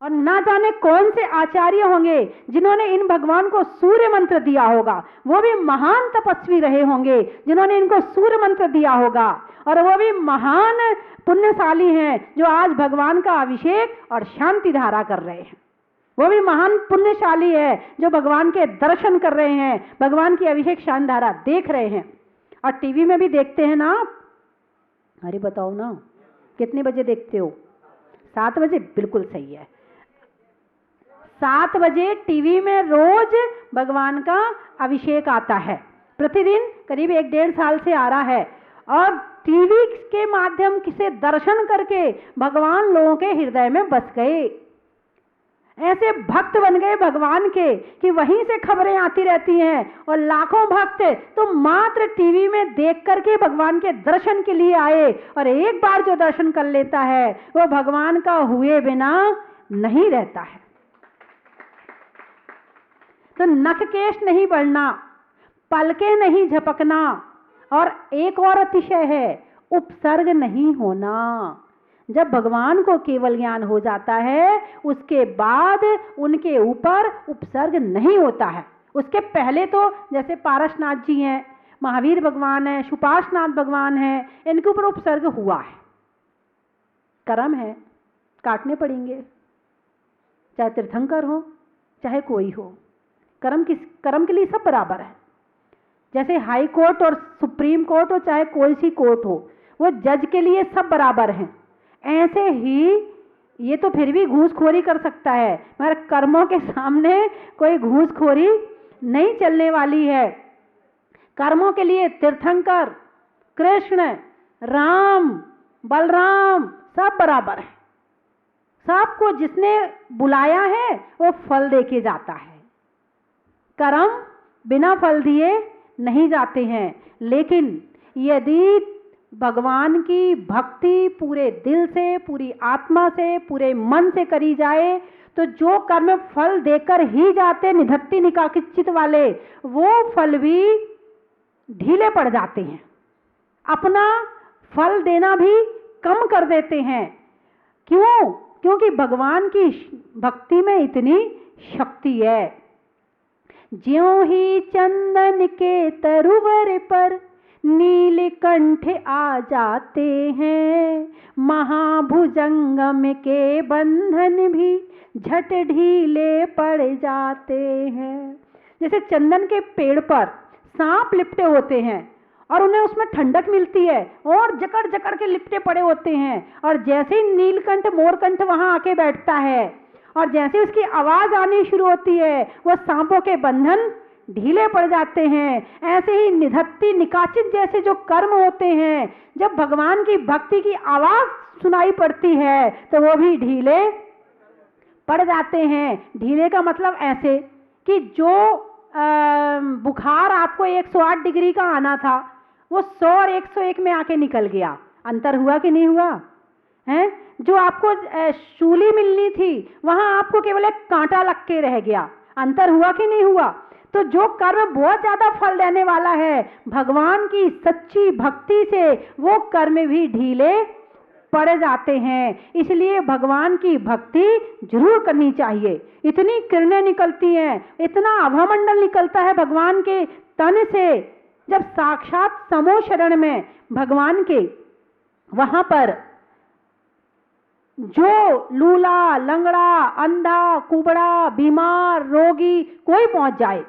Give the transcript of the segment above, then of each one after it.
और ना जाने कौन से आचार्य होंगे जिन्होंने इन भगवान को सूर्य मंत्र दिया होगा। वो भी महान तपस्वी रहे होंगे जिन्होंने इनको सूर्य मंत्र दिया होगा, और वो भी महान पुण्यशाली हैं जो आज भगवान का अभिषेक और शांति धारा कर रहे हैं। वो भी महान पुण्यशाली है जो भगवान के दर्शन कर रहे हैं, भगवान की अभिषेक शांति धारा देख रहे हैं। और टीवी में भी देखते हैं ना आप? अरे बताओ ना, कितने बजे देखते हो? 7 बजे? बिल्कुल सही है, 7 बजे टीवी में रोज भगवान का अभिषेक आता है। प्रतिदिन करीब 1-1.5 साल से आ रहा है, और टीवी के माध्यम से दर्शन करके भगवान लोगों के हृदय में बस गए। ऐसे भक्त बन गए भगवान के कि वहीं से खबरें आती रहती हैं, और लाखों भक्त तो मात्र टीवी में देख करके भगवान के दर्शन के लिए आए। और एक बार जो दर्शन कर लेता है वो भगवान का हुए बिना नहीं रहता है। तो नख केश नहीं बढ़ना, पलके नहीं झपकना, और एक और अतिशय है, उपसर्ग नहीं होना। जब भगवान को केवल ज्ञान हो जाता है उसके बाद उनके ऊपर उपसर्ग नहीं होता है। उसके पहले तो जैसे पारसनाथ जी हैं, महावीर भगवान हैं, सुपार्श्वनाथ भगवान हैं, इनके ऊपर उपसर्ग हुआ है। कर्म है, काटने पड़ेंगे, चाहे तीर्थंकर हो चाहे कोई हो। कर्म के लिए सब बराबर है। जैसे हाई कोर्ट और सुप्रीम कोर्ट हो, चाहे कोई सी कोर्ट हो, वो जज के लिए सब बराबर हैं। ऐसे ही ये तो फिर भी घूसखोरी कर सकता है, मगर कर्मों के सामने कोई घूसखोरी नहीं चलने वाली है। कर्मों के लिए तीर्थंकर, कृष्ण, राम, बलराम सब बराबर है। सबको जिसने बुलाया है वो फल देके जाता है। कर्म बिना फल दिए नहीं जाते हैं, लेकिन यदि भगवान की भक्ति पूरे दिल से, पूरी आत्मा से, पूरे मन से करी जाए तो जो कर्म फल देकर ही जाते निधत्ति निकाकिचित वाले, वो फल भी ढीले पड़ जाते हैं, अपना फल देना भी कम कर देते हैं। क्यों? क्योंकि भगवान की भक्ति में इतनी शक्ति है। ज्यों ही चंदन के तरुवर पर नीलकंठ आ जाते हैं, महाभुजंगम के बंधन भी झट ढीले पड़ जाते हैं। जैसे चंदन के पेड़ पर सांप लिपटे होते हैं और उन्हें उसमें ठंडक मिलती है और जकड़ जकड़ के लिपटे पड़े होते हैं, और जैसे ही नीलकंठ मोरकंठ वहां आके बैठता है और जैसे उसकी आवाज आनी शुरू होती है वो सांपों के बंधन ढीले पड़ जाते हैं। ऐसे ही निधत्ति निकाचित जैसे जो कर्म होते हैं, जब भगवान की भक्ति की आवाज सुनाई पड़ती है तो वो भी ढीले पड़ जाते हैं। ढीले का मतलब ऐसे कि जो बुखार आपको 108 डिग्री का आना था वो 100 और 101 में आके निकल गया। अंतर हुआ कि नहीं हुआ है? जो आपको शूली मिलनी थी वहां आपको केवल एक कांटा लग के रह गया। अंतर हुआ कि नहीं हुआ? तो जो कर्म बहुत ज्यादा फल देने वाला है भगवान की सच्ची भक्ति से, वो कर्म भी ढीले पड़ जाते हैं। इसलिए भगवान की भक्ति जरूर करनी चाहिए। इतनी किरणें निकलती हैं, इतना आभामंडल निकलता है भगवान के तन से। जब साक्षात समो शरण में भगवान के वहां पर जो लूला, लंगड़ा, अंधा, कुबड़ा, बीमार, रोगी कोई पहुंच जाए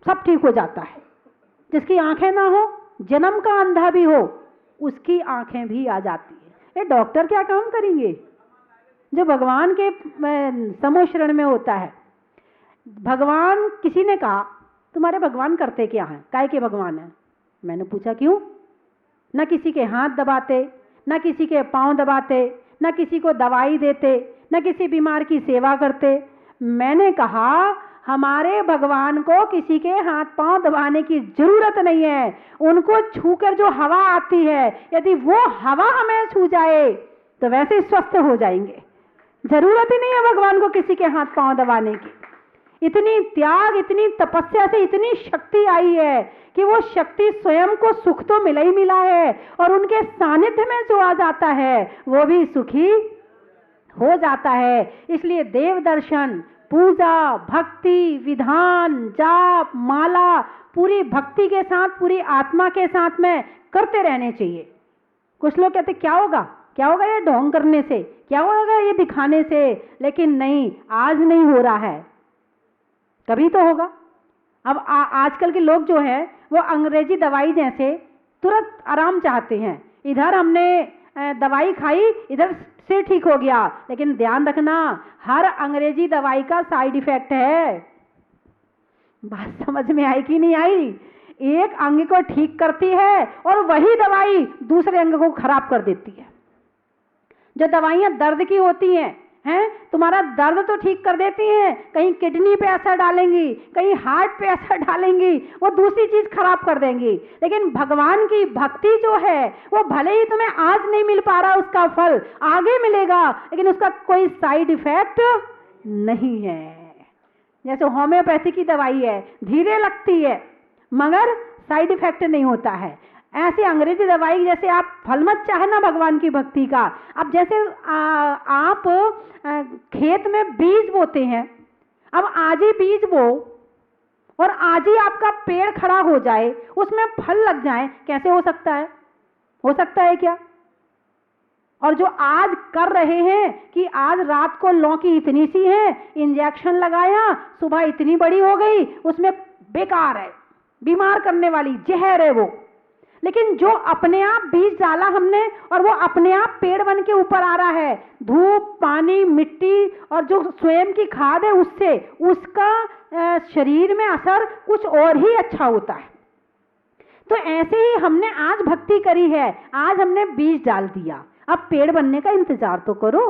सब ठीक हो जाता है। जिसकी आंखें ना हो, जन्म का अंधा भी हो, उसकी आंखें भी आ जाती है। ये डॉक्टर क्या काम करेंगे जो भगवान के समो शरण में होता है। भगवान, किसी ने कहा तुम्हारे भगवान करते क्या हैं, काय के भगवान हैं? मैंने पूछा क्यों? न किसी के हाथ दबाते, न किसी के पांव दबाते, न किसी को दवाई देते, न किसी बीमार की सेवा करते। मैंने कहा हमारे भगवान को किसी के हाथ पांव दबाने की जरूरत नहीं है। उनको छूकर जो हवा आती है, यदि वो हवा हमें छू जाए तो वैसे स्वस्थ हो जाएंगे। जरूरत ही नहीं है भगवान को किसी के हाथ पांव दबाने की। इतनी त्याग, इतनी तपस्या से इतनी शक्ति आई है कि वो शक्ति स्वयं को सुख तो मिला ही मिला है, और उनके सानिध्य में जो आ जाता है वो भी सुखी हो जाता है। इसलिए देव दर्शन, पूजा, भक्ति, विधान, जाप, माला पूरी भक्ति के साथ, पूरी आत्मा के साथ में करते रहने चाहिए। कुछ लोग कहते क्या होगा, क्या होगा ये ढोंग करने से, क्या होगा ये दिखाने से, लेकिन नहीं, आज नहीं हो रहा है, कभी तो होगा। अब आजकल के लोग जो है वो अंग्रेजी दवाई जैसे तुरंत आराम चाहते हैं। इधर हमने दवाई खाई, इधर से ठीक हो गया, लेकिन ध्यान रखना हर अंग्रेजी दवाई का साइड इफेक्ट है। बात समझ में आई कि नहीं आई? एक अंग को ठीक करती है और वही दवाई दूसरे अंग को खराब कर देती है। जो दवाइयां दर्द की होती हैं तुम्हारा दर्द तो ठीक कर देती हैं, कहीं किडनी पे असर डालेंगी, कहीं हार्ट पे असर डालेंगी, वो दूसरी चीज खराब कर देंगी। लेकिन भगवान की भक्ति जो है वो भले ही तुम्हें आज नहीं मिल पा रहा, उसका फल आगे मिलेगा, लेकिन उसका कोई साइड इफेक्ट नहीं है। जैसे होम्योपैथी की दवाई है, धीरे लगती है मगर साइड इफेक्ट नहीं होता है। ऐसे अंग्रेजी दवाई जैसे आप फल मत चाहे ना भगवान की भक्ति का। अब जैसे आप खेत में बीज बोते हैं, अब आज ही बीज बो और आज ही आपका पेड़ खड़ा हो जाए, उसमें फल लग जाए, कैसे हो सकता है? हो सकता है क्या? और जो आज कर रहे हैं कि आज रात को लौकी इतनी सी है, इंजेक्शन लगाया, सुबह इतनी बड़ी हो गई, उसमें बेकार है, बीमार करने वाली जहर है वो। लेकिन जो अपने आप बीज डाला हमने और वो अपने आप पेड़ बन के ऊपर आ रहा है, धूप, पानी, मिट्टी और जो स्वयं की खाद है उससे, उसका शरीर में असर कुछ और ही अच्छा होता है। तो ऐसे ही हमने आज भक्ति करी है, आज हमने बीज डाल दिया, अब पेड़ बनने का इंतजार तो करो।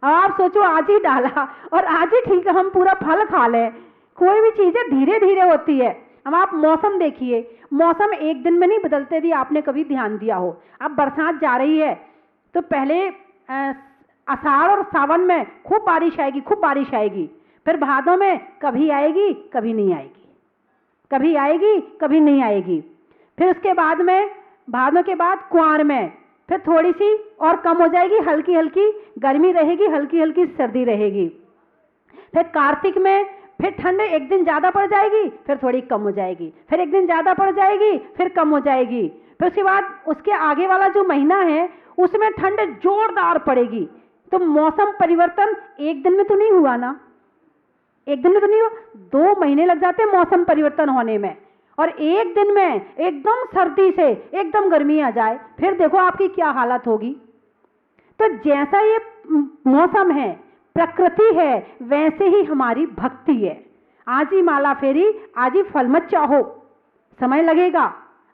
अब आप सोचो आज ही डाला और आज ही ठीक है हम पूरा फल खा लें। कोई भी चीजें धीरे धीरे होती है। अब आप मौसम देखिए, मौसम एक दिन में नहीं बदलते यदि आपने कभी ध्यान दिया हो। अब बरसात जा रही है तो पहले आषाढ़ और सावन में खूब बारिश आएगी, खूब बारिश आएगी, फिर भादों में कभी आएगी कभी नहीं आएगी, कभी आएगी कभी नहीं आएगी, फिर उसके बाद में भादों के बाद कुंवार में फिर थोड़ी सी और कम हो जाएगी, हल्की हल्की गर्मी रहेगी, हल्की हल्की सर्दी रहेगी, फिर कार्तिक में फिर ठंड एक दिन ज्यादा पड़ जाएगी, फिर थोड़ी कम हो जाएगी, फिर एक दिन ज्यादा पड़ जाएगी, फिर कम हो जाएगी, फिर उसके बाद उसके आगे वाला जो महीना है उसमें ठंड जोरदार पड़ेगी। तो मौसम परिवर्तन एक दिन में तो नहीं हुआ ना, एक दिन में तो नहीं हुआ, 2 महीने लग जाते हैं मौसम परिवर्तन होने में, और एक दिन में एकदम सर्दी से एकदम गर्मी आ जाए, फिर देखो आपकी क्या हालत होगी। तो जैसा ये मौसम है, प्रकृति है, वैसे ही हमारी भक्ति है। आज ही माला फेरी, आज ही फल मत चाहो, समय लगेगा,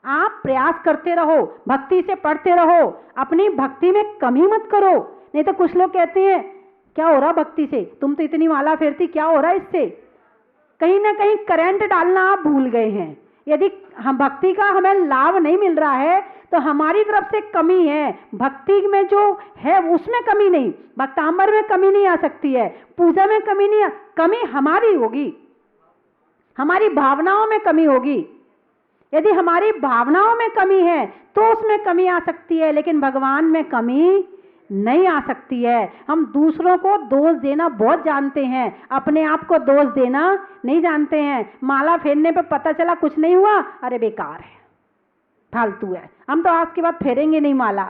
आप प्रयास करते रहो, भक्ति से पढ़ते रहो, अपनी भक्ति में कमी मत करो। नहीं तो कुछ लोग कहते हैं क्या हो रहा भक्ति से, तुम तो इतनी माला फेरती, क्या हो रहा इससे? कहीं ना कहीं करंट डालना आप भूल गए हैं। यदि हम भक्ति का हमें लाभ नहीं मिल रहा है तो हमारी तरफ से कमी है। भक्ति में जो है उसमें कमी नहीं, भक्तांबर में कमी नहीं आ सकती है, पूजा में कमी नहीं कमी हमारी होगी, हमारी भावनाओं में कमी होगी। यदि हमारी भावनाओं में कमी है तो उसमें कमी आ सकती है, लेकिन भगवान में कमी नहीं आ सकती है। हम दूसरों को दोष देना बहुत जानते हैं, अपने आप को दोष देना नहीं जानते हैं। माला फेरने पे पता चला कुछ नहीं हुआ, अरे बेकार है, फालतू है, हम तो आज के बाद फेरेंगे नहीं माला।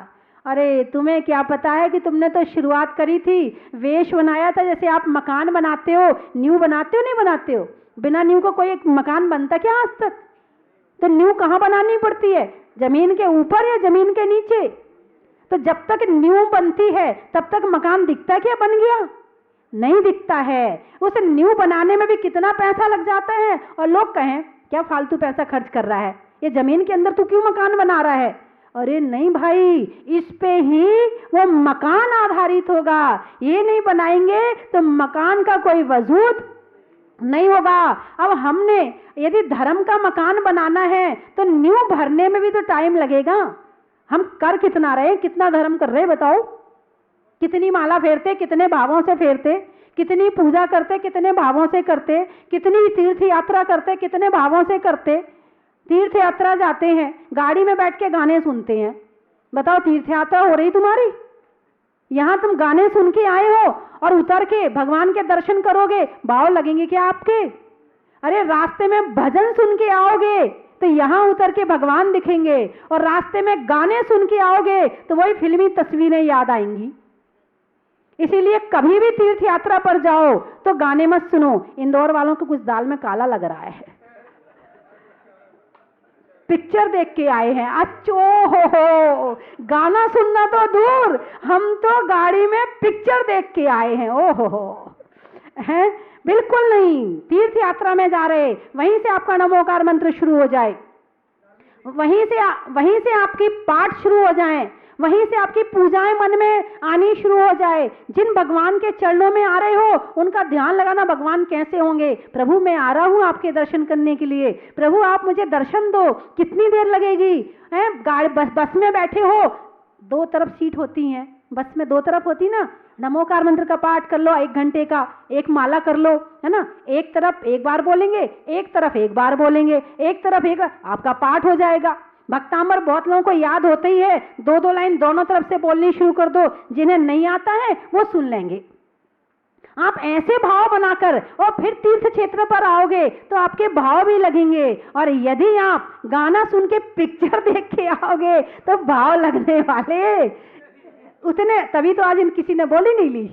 अरे तुम्हें क्या पता है कि तुमने तो शुरुआत करी थी, वेश बनाया था, जैसे आप मकान बनाते हो, नींव बनाते हो नहीं बनाते हो, बिना नींव को कोई एक मकान बनता क्या आज तक? तो नींव कहाँ बनानी पड़ती है, जमीन के ऊपर या जमीन के नीचे? तो जब तक नींव बनती है तब तक मकान दिखता क्या बन गया? नहीं दिखता है। उस नींव बनाने में भी कितना पैसा लग जाता है, और लोग कहें क्या फालतू पैसा खर्च कर रहा है, ये जमीन के अंदर तू क्यों मकान बना रहा है? अरे नहीं भाई, इस पे ही वो मकान आधारित होगा, ये नहीं बनाएंगे तो मकान का कोई वजूद नहीं होगा। अब हमने यदि धर्म का मकान बनाना है तो नींव भरने में भी तो टाइम लगेगा। हम कर कितना रहे, कितना धर्म कर रहे बताओ? कितनी माला फेरते, कितने भावों से फेरते, कितनी पूजा करते, कितने भावों से करते, कितनी तीर्थ यात्रा करते, कितने भावों से करते। तीर्थ यात्रा जाते हैं, गाड़ी में बैठ के गाने सुनते हैं, बताओ तीर्थ यात्रा हो रही तुम्हारी? यहां तुम गाने सुन के आए हो और उतर के भगवान के दर्शन करोगे, भाव लगेंगे क्या आपके? अरे रास्ते में भजन सुन के आओगे तो यहां उतर के भगवान दिखेंगे, और रास्ते में गाने सुन के आओगे तो वही फिल्मी तस्वीरें याद आएंगी। इसीलिए कभी भी तीर्थ यात्रा पर जाओ तो गाने मत सुनो। इंदौर वालों को कुछ दाल में काला लग रहा है, पिक्चर देख के आए हैं। अच्छो हो, गाना सुनना तो दूर, हम तो गाड़ी में पिक्चर देख के आए हैं। ओ हो हैं, बिल्कुल नहीं। तीर्थ यात्रा में जा रहे, वहीं से आपका नमोकार मंत्र शुरू हो जाए, वहीं से आपकी पाठ शुरू हो जाए, वहीं से आपकी पूजाएं मन में आनी शुरू हो जाए। जिन भगवान के चरणों में आ रहे हो उनका ध्यान लगाना, भगवान कैसे होंगे? प्रभु मैं आ रहा हूं आपके दर्शन करने के लिए, प्रभु आप मुझे दर्शन दो, कितनी देर लगेगी? हैं, गाड़ी बस में बैठे हो, दो तरफ सीट होती हैं, बस में दो तरफ होती ना, नमोकार मंत्र का पाठ कर लो 1 घंटे का, एक माला कर लो, है ना, एक तरफ एक बार बोलेंगे, एक तरफ एक बार बोलेंगे, एक तरफ एक, आपका पाठ हो जाएगा। भक्तांबर बहुत लोगों को याद होते ही है, 2-2 लाइन दोनों तरफ से बोलनी शुरू कर दो, जिन्हें नहीं आता है वो सुन लेंगे। आप ऐसे भाव बनाकर और फिर तीर्थ क्षेत्र पर आओगे तो आपके भाव भी लगेंगे, और यदि आप गाना सुन के पिक्चर देख के आओगे तो भाव लगने वाले उतने, तभी तो आज किसी ने बोली नहीं ली,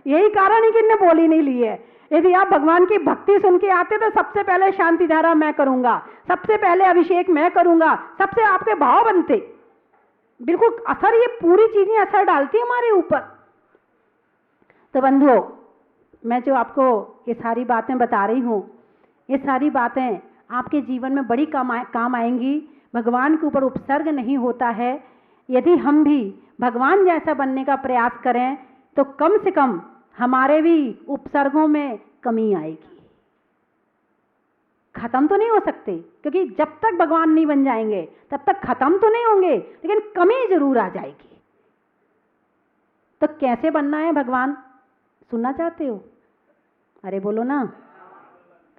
यही कारण है कि इनने बोली नहीं ली है। यदि आप भगवान की भक्ति सुन के आते तो सबसे पहले शांति धारा मैं करूंगा, सबसे पहले अभिषेक मैं करूंगा, सबसे आपके भाव बनते। बिल्कुल असर, ये पूरी चीजें असर डालती है हमारे ऊपर। तो बंधुओं, मैं जो आपको ये सारी बातें बता रही हूँ, ये सारी बातें आपके जीवन में बड़ी काम आएंगी। भगवान के ऊपर उपसर्ग नहीं होता है। यदि हम भी भगवान जैसा बनने का प्रयास करें तो कम से कम हमारे भी उपसर्गों में कमी आएगी। खत्म तो नहीं हो सकते, क्योंकि जब तक भगवान नहीं बन जाएंगे तब तक खत्म तो नहीं होंगे, लेकिन कमी जरूर आ जाएगी। तो कैसे बनना है भगवान, सुनना चाहते हो? अरे बोलो ना,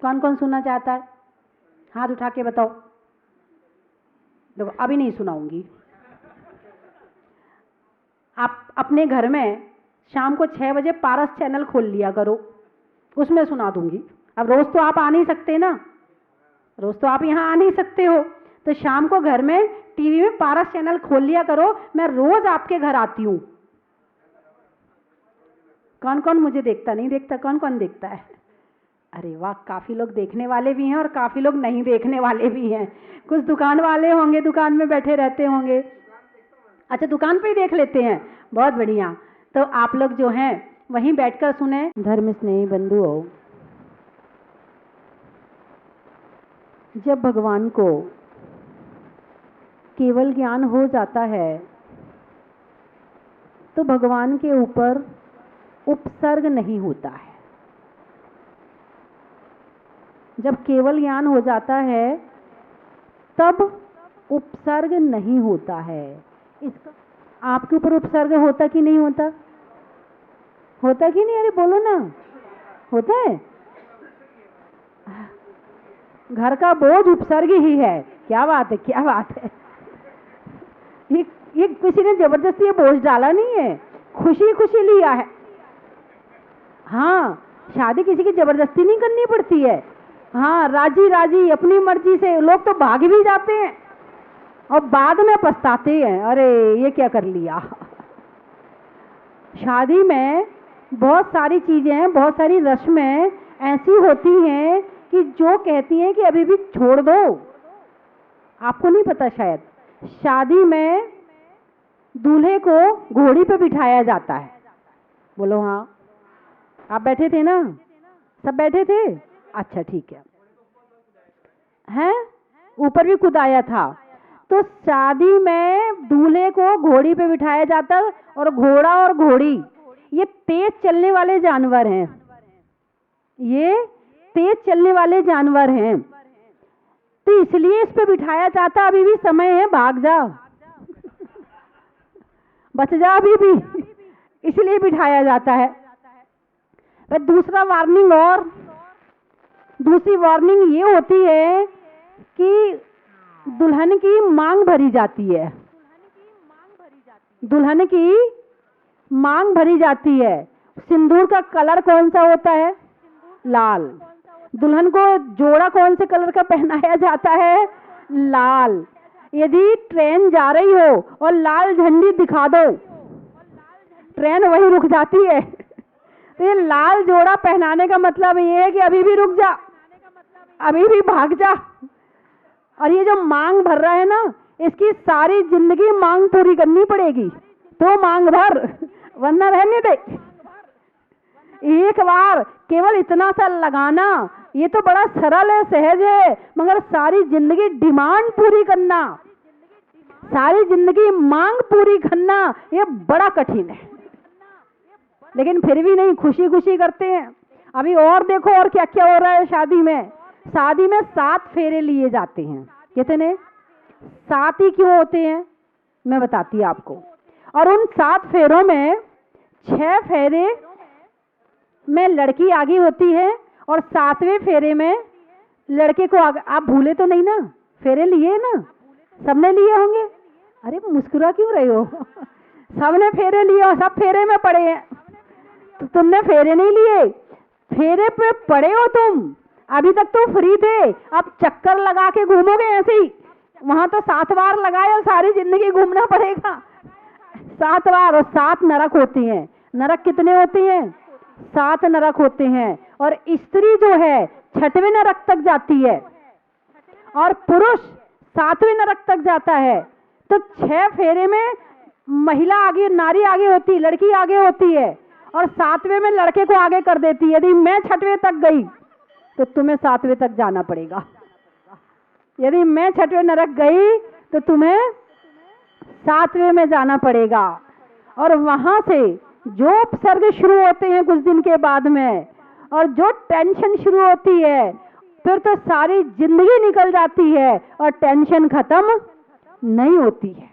कौन कौन सुनना चाहता है? हाथ उठा के बताओ। देखो अभी नहीं सुनाऊंगी। आप अपने घर में शाम को 6 बजे पारस चैनल खोल लिया करो, उसमें सुना दूंगी। अब रोज तो आप आ नहीं सकते ना, रोज तो आप यहाँ आ नहीं सकते हो, तो शाम को घर में टीवी में पारस चैनल खोल लिया करो, मैं रोज आपके घर आती हूँ। कौन कौन मुझे देखता? नहीं देखता? कौन कौन देखता है? अरे वाह, काफी लोग देखने वाले भी हैं और काफी लोग नहीं देखने वाले भी हैं। कुछ दुकान वाले होंगे, दुकान में बैठे रहते होंगे। अच्छा, दुकान पे ही देख लेते हैं, बहुत बढ़िया। तो आप लोग जो हैं वहीं बैठकर सुने। धर्म स्नेही बंधुओं, जब भगवान को केवल ज्ञान हो जाता है तो भगवान के ऊपर उपसर्ग नहीं होता है। जब केवल ज्ञान हो जाता है तब उपसर्ग नहीं होता है। इसका आपके ऊपर उपसर्ग होता कि नहीं होता? होता कि नहीं? अरे बोलो ना, होता है? घर का बोझ उपसर्ग ही है। क्या बात है, क्या बात है। ये किसी ने जबरदस्ती ये बोझ डाला नहीं है, खुशी खुशी लिया है। हाँ, शादी किसी की जबरदस्ती नहीं करनी पड़ती है। हाँ, राजी राजी अपनी मर्जी से। लोग तो भाग भी जाते हैं और बाद में पछताते हैं, अरे ये क्या कर लिया। शादी में बहुत सारी चीजें, बहुत सारी रस्में ऐसी होती हैं कि जो कहती हैं कि अभी भी छोड़ दो। आपको नहीं पता शायद, शादी में दूल्हे को घोड़ी पे बिठाया जाता है। बोलो हाँ, आप बैठे थे ना? सब बैठे थे? अच्छा ठीक है। हैं, ऊपर भी खुद आया था। तो शादी में दूल्हे को घोड़ी पे बिठाया जाता, और घोड़ा और घोड़ी ये तेज चलने वाले जानवर हैं, ये तेज चलने वाले जानवर हैं, तो इसलिए इस पे बिठाया जाता। अभी भी समय है, भाग जा, बच जा अभी भी, इसलिए बिठाया जाता है। पर दूसरी वार्निंग ये होती है कि दुल्हन की मांग भरी जाती है, दुल्हन की मांग भरी जाती है। सिंदूर का कलर कौन सा होता है? लाल। दुल्हन को जोड़ा कौन से कलर का पहनाया जाता है? लाल। यदि ट्रेन जा रही हो और लाल झंडी दिखा दो, ट्रेन वही रुक जाती है। तो ये लाल जोड़ा पहनाने का मतलब ये है कि अभी भी रुक जा, अभी भी भाग जा। और ये जो मांग भर रहा है ना, इसकी सारी जिंदगी मांग पूरी करनी पड़ेगी। तो मांग भर, वरना रहने दे। एक बार केवल इतना सा लगाना, ये तो बड़ा सरल है, सहज है, मगर सारी जिंदगी डिमांड पूरी करना, सारी जिंदगी मांग पूरी करना, ये बड़ा कठिन है। लेकिन फिर भी नहीं, खुशी खुशी करते हैं। अभी और देखो और क्या क्या हो रहा है शादी में। शादी में 7 फेरे लिए जाते हैं। कितने? 7 ही क्यों होते हैं मैं बताती हूँ आपको। और उन 7 फेरों में 6 फेरे में लड़की आगे होती है और 7वें फेरे में लड़के को आगे। आप भूले तो नहीं ना? फेरे लिए ना? सबने लिए होंगे। अरे मुस्कुरा क्यों रहे हो? सबने फेरे लिए और सब फेरे में पड़े हैं। तो तुमने फेरे नहीं लिए, फेरे पे पड़े हो तुम। अभी तक तो फ्री थे, अब चक्कर लगा के घूमोगे ऐसे ही। वहां तो 7 बार लगाए और सारी जिंदगी घूमना पड़ेगा 7 बार। और 7 नरक होती हैं। नरक कितने होते हैं? 7 नरक होते हैं। और स्त्री जो है 6वें नरक तक जाती है और पुरुष 7वें नरक तक जाता है। तो 6 फेरे में महिला आगे, नारी आगे होती, लड़की आगे होती है, और 7वें में लड़के को आगे कर देती है। यदि मैं 6वें तक गई तो तुम्हें 7वें तक जाना पड़ेगा। यदि मैं 6वें नरक गई तो तुम्हें 7वें में जाना पड़ेगा। और वहां से जो उपसर्ग शुरू होते हैं कुछ दिन के बाद में, और जो टेंशन शुरू होती है, फिर तो सारी जिंदगी निकल जाती है और टेंशन खत्म नहीं होती है।